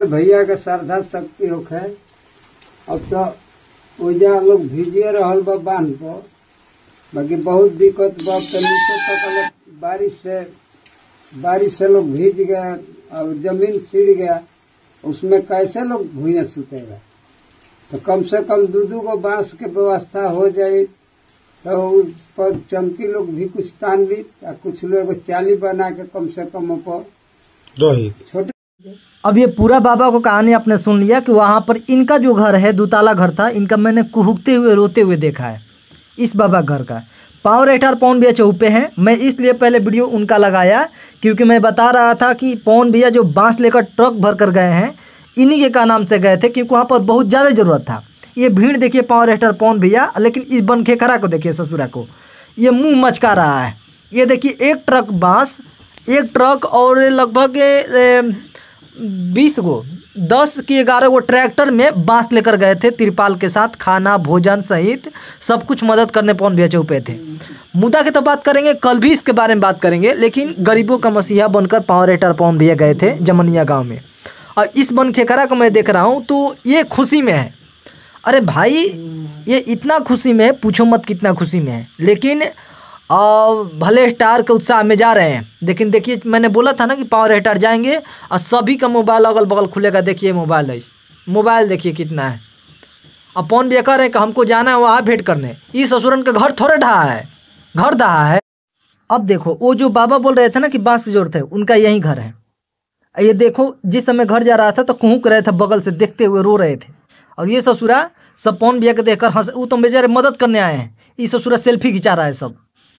भैया के श्रद्धा शक्ति होखे। अब तो ओजा लोग भीजिए रहल बा बांध पर, बाकी बहुत दिक्कत बा। नीचे तक बारिश से लोग भीज गया और जमीन सिड़ गया, उसमें कैसे लोग भूया सुतेगा। तो कम से कम दो गो बांस के व्यवस्था हो जाए तो उस पर चमकी लोग भी कुछ तान ली, कुछ लोग चाली बना के कम से कम ऊपर छोटे। अब ये पूरा बाबा को कहानी आपने सुन लिया कि वहाँ पर इनका जो घर है, दुताला घर था इनका, मैंने कुहुकते हुए रोते हुए देखा है इस बाबा घर का। पावर रेटार पवन भैया चौपे हैं। मैं इसलिए पहले वीडियो उनका लगाया क्योंकि मैं बता रहा था कि पवन भैया जो बांस लेकर ट्रक भर कर गए हैं, इन्हीं के का नाम से गए थे क्योंकि वहाँ पर बहुत ज़्यादा ज़रूरत था। ये भीड़ देखिए पावर रेटार पवन भैया, लेकिन इस बनखेखरा को देखिए ससुरा को, ये मुँह मचका रहा है। ये देखिए एक ट्रक बाँस, एक ट्रक और लगभग 10 की 11 गो ट्रैक्टर में बांस लेकर गए थे तिरपाल के साथ, खाना भोजन सहित सब कुछ मदद करने पवन भैया चौपे थे। मुद्दा की तो बात करेंगे, कल भी इसके बारे में बात करेंगे, लेकिन गरीबों का मसीहा बनकर पावर रेटार पवन भैया गए थे जमनिया गांव में। और इस बनखेखरा को मैं देख रहा हूँ तो ये खुशी में है। अरे भाई ये इतना खुशी में है, पूछो मत कितना खुशी में है। लेकिन भले स्टार के उत्साह में जा रहे हैं, लेकिन देखिए मैंने बोला था ना कि पावर स्टार जाएंगे और सभी का मोबाइल अगल बगल खुलेगा। देखिए मोबाइल है, मोबाइल देखिए कितना है। अब पवन भैया कह रहे हैं कि हमको जाना है वहाँ भेंट करने। इस ससुरन का घर थोड़े ढहा है, घर दहा है। अब देखो वो जो बाबा बोल रहे थे ना कि बांस की जरूरत है, उनका यही घर है। ये देखो जिस समय घर जा रहा था तो कुहुक रहे थे, बगल से देखते हुए रो रहे थे। और ये ससुरा सब पवन भैया के देखकर हंस, वो तो बेचारे मदद करने आए हैं, ये ससुरा सेल्फी खिंचा रहा है सब।